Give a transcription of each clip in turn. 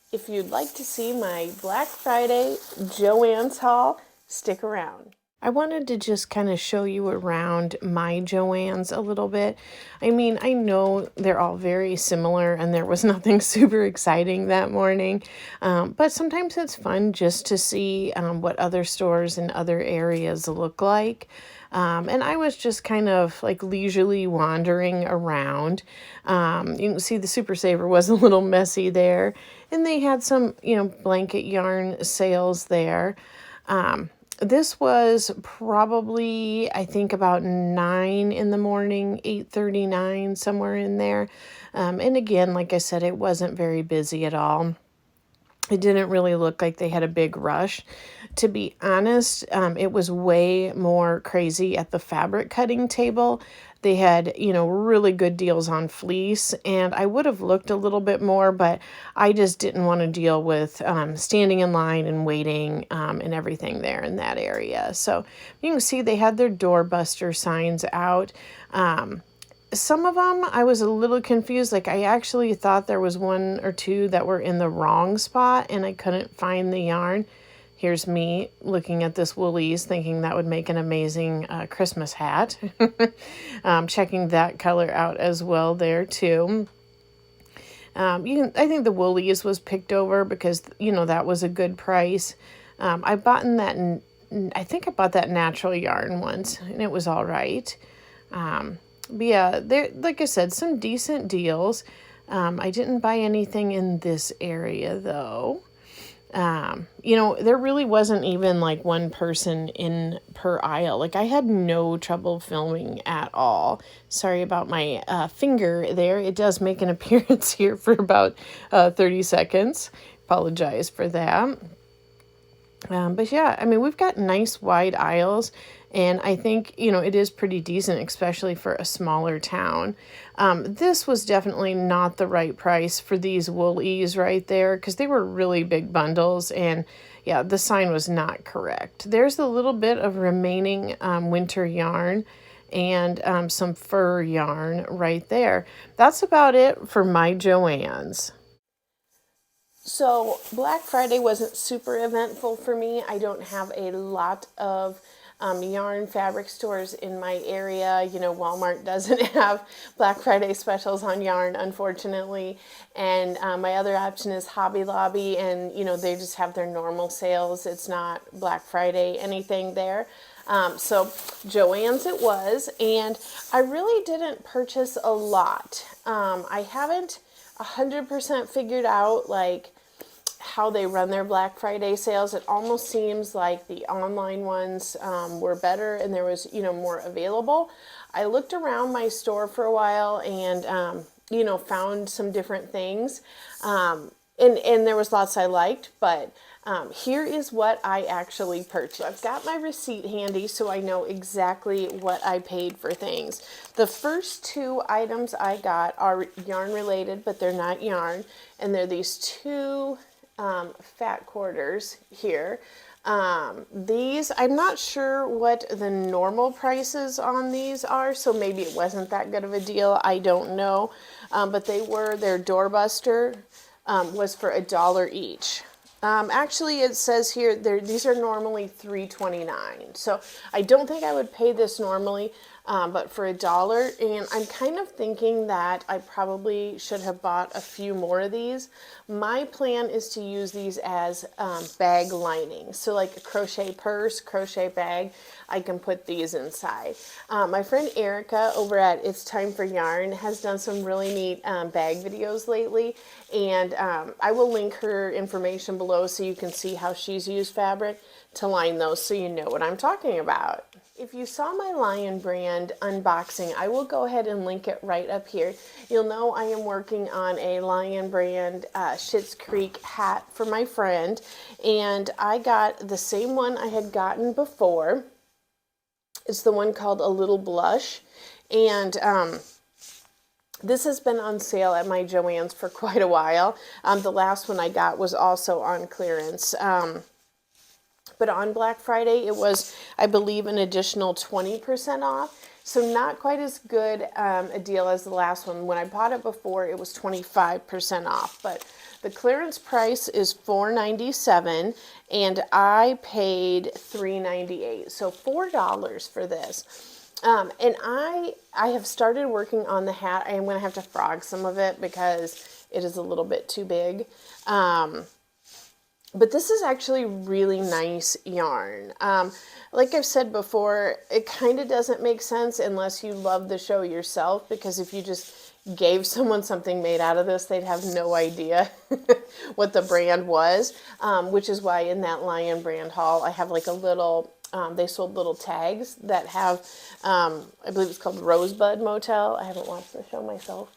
If you'd like to see my Black Friday Joann's haul, stick around. I wanted to just kind of show you around my Joann's a little bit. I mean, I know they're all very similar and there was nothing super exciting that morning, but sometimes it's fun just to see what other stores in other areas look like. And I was just kind of like leisurely wandering around. You can see the Super Saver was a little messy there, and they had some, blanket yarn sales there. This was probably, I think, about 9 in the morning, 8:39, somewhere in there. And again, like I said, it wasn't very busy at all. It didn't really look like they had a big rush. To be honest, it was way more crazy at the fabric cutting table. They had, really good deals on fleece, and I would have looked a little bit more, but I just didn't want to deal with standing in line and waiting and everything there in that area. So you can see they had their doorbuster signs out. Some of them I was a little confused. Like, I actually thought there was one or two that were in the wrong spot and I couldn't find the yarn. Here's me looking at this Woolies thinking that would make an amazing Christmas hat. Checking that color out as well there too. I think the Woolies was picked over because, that was a good price. I bought in that, I think I bought that natural yarn once and it was all right. But yeah, there, like I said, some decent deals. I didn't buy anything in this area though. There really wasn't even like one person in per aisle. Like, I had no trouble filming at all. Sorry about my finger there. It does make an appearance here for about 30 seconds. Apologize for that. But yeah, I mean, we've got nice wide aisles, and I think, it is pretty decent, especially for a smaller town. This was definitely not the right price for these Woolies right there, because they were really big bundles, and yeah, the sign was not correct. There's a little bit of remaining winter yarn and some fur yarn right there. That's about it for my Joann's. So Black Friday wasn't super eventful for me. I don't have a lot of yarn fabric stores in my area. Walmart doesn't have Black Friday specials on yarn, unfortunately. And my other option is Hobby Lobby, and they just have their normal sales. It's not Black Friday anything there. So Joann's it was, and I really didn't purchase a lot. I haven't 100% figured out like how they run their Black Friday sales. It almost seems like the online ones were better and there was, more available. I looked around my store for a while and, found some different things. And there was lots I liked, but here is what I actually purchased. I've got my receipt handy so I know exactly what I paid for things. The first two items I got are yarn related, but they're not yarn. And they're these two fat quarters here. These, I'm not sure what the normal prices on these are, so maybe it wasn't that good of a deal. I don't know. But their doorbuster was for $1 each. Actually, it says here these are normally $3.29. So I don't think I would pay this normally, but for $1, and I'm kind of thinking that I probably should have bought a few more of these. My plan is to use these as bag lining. So like a crochet purse, crochet bag, I can put these inside. My friend Erica over at It's Time for Yarn has done some really neat bag videos lately, and I will link her information below so you can see how she's used fabric to line those so you know what I'm talking about. If you saw my Lion brand unboxing, I will go ahead and link it right up here. You'll know I am working on a Lion brand Schitt's Creek hat for my friend, and I got the same one I had gotten before. It's the one called A Little Blush, and this has been on sale at my Joann's for quite a while. The last one I got was also on clearance. But on Black Friday, it was, I believe, an additional 20% off. So not quite as good a deal as the last one. When I bought it before, it was 25% off. But The clearance price is $4.97 and I paid $3.98, so $4 for this. And I have started working on the hat. I am going to have to frog some of it because it is a little bit too big. But this is actually really nice yarn. Like I've said before, it kind of doesn't make sense unless you love the show yourself, because if you just gave someone something made out of this, they'd have no idea what the brand was, which is why in that Lion brand haul, I have like a little, they sold little tags that have, I believe it's called Rosebud Motel. I haven't watched the show myself.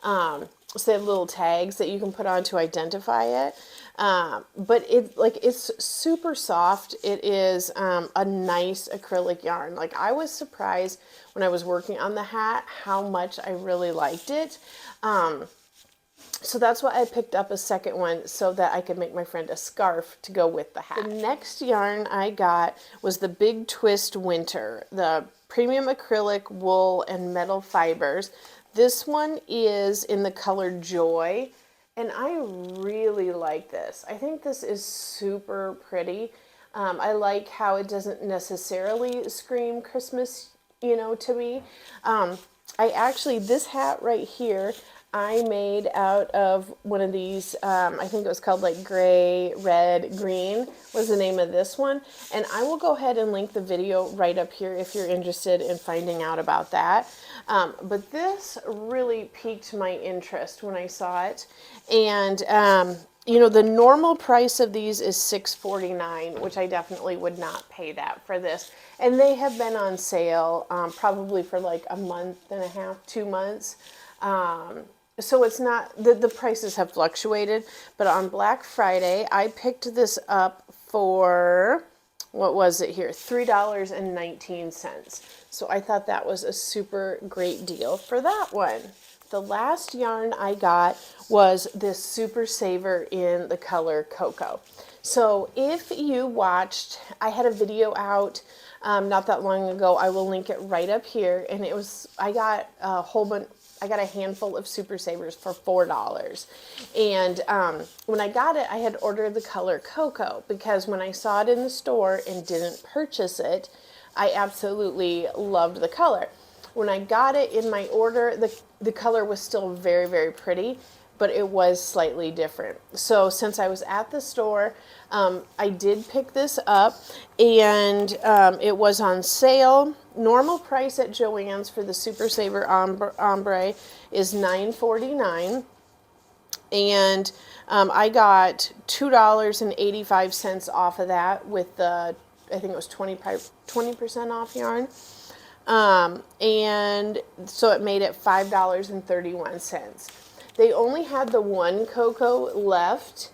So they have little tags that you can put on to identify it. But it's super soft. It is a nice acrylic yarn. Like, I was surprised when I was working on the hat how much I really liked it. So that's why I picked up a second one, so that I could make my friend a scarf to go with the hat. The next yarn I got was the Big Twist Winter, the premium acrylic wool and metal fibers. This one is in the color Joy, and I really like this. I think this is super pretty. I like how it doesn't necessarily scream Christmas, to me. This hat right here, I made out of one of these, I think it was called like gray, red, green was the name of this one. And I will go ahead and link the video right up here if you're interested in finding out about that. But this really piqued my interest when I saw it. And, the normal price of these is $6.49, which I definitely would not pay that for this. And they have been on sale probably for like a month and a half, 2 months. So it's not, the prices have fluctuated, but on Black Friday, I picked this up for, what was it here? $3.19. So I thought that was a super great deal for that one. The last yarn I got was this Super Saver in the color Cocoa. So if you watched, I had a video out not that long ago. I will link it right up here. And it was, I got a handful of Super Savers for $4. And when I got it, I had ordered the color Cocoa, because when I saw it in the store and didn't purchase it, I absolutely loved the color. When I got it in my order, the color was still very, very pretty, but it was slightly different. So since I was at the store, I did pick this up, and it was on sale. Normal price at Joann's for the Super Saver Ombre is $9.49, and I got $2.85 off of that with the, I think it was 20% off yarn. And so it made it $5.31. They only had the one Cocoa left.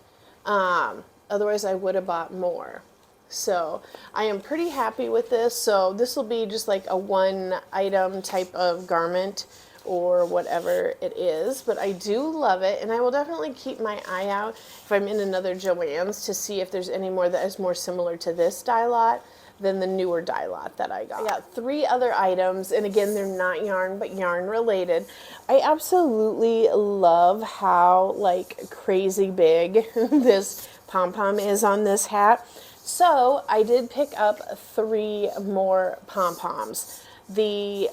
Otherwise I would have bought more. So I am pretty happy with this. So this will be just like a one item type of garment or whatever it is, but I do love it, and I will definitely keep my eye out if I'm in another Joann's to see if there's any more that is more similar to this dye lot than the newer dye lot that I got. I got 3 other items, and again, they're not yarn, but yarn related. I absolutely love how like crazy big this pom-pom is on this hat. So I did pick up 3 more pom-poms. The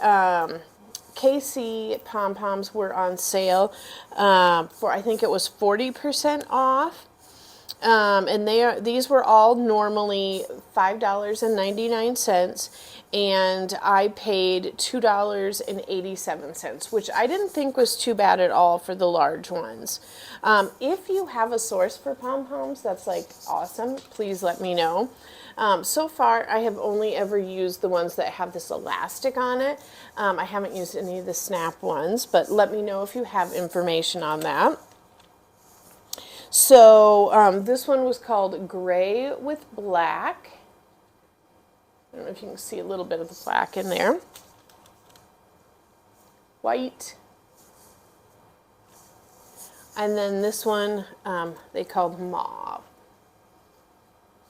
KC pom-poms were on sale for, I think it was 40% off. And these were all normally $5.99, and I paid $2.87, which I didn't think was too bad at all for the large ones. If you have a source for pom-poms that's like awesome, please let me know. So far, I have only ever used the ones that have this elastic on it. I haven't used any of the snap ones, but let me know if you have information on that. So this one was called Gray with Black. I don't know if you can see a little bit of the black in there. White. And then this one they called Mauve.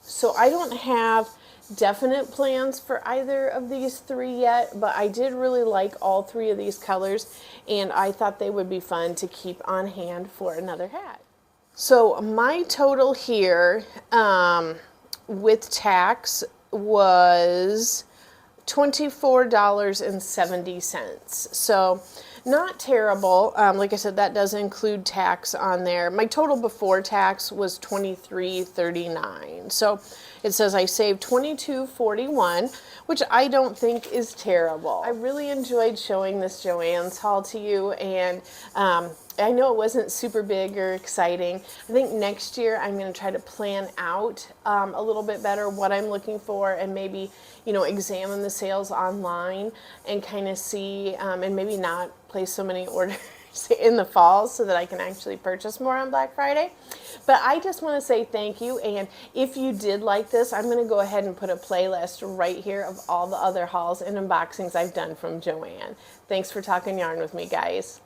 So I don't have definite plans for either of these 3 yet, but I did really like all 3 of these colors, and I thought they would be fun to keep on hand for another hat. So my total here with tax was $24.70. So not terrible. Like I said, that does include tax on there. My total before tax was $23.39. So it says I saved $22.41, which I don't think is terrible. I really enjoyed showing this Joann's haul to you, and I know it wasn't super big or exciting. I think next year I'm going to try to plan out a little bit better what I'm looking for, and maybe, you know, examine the sales online and kind of see, and maybe not place so many orders in the fall so that I can actually purchase more on Black Friday. But I just want to say thank you, and if you did like this, I'm going to go ahead and put a playlist right here of all the other hauls and unboxings I've done from Joann. Thanks for talking yarn with me, guys.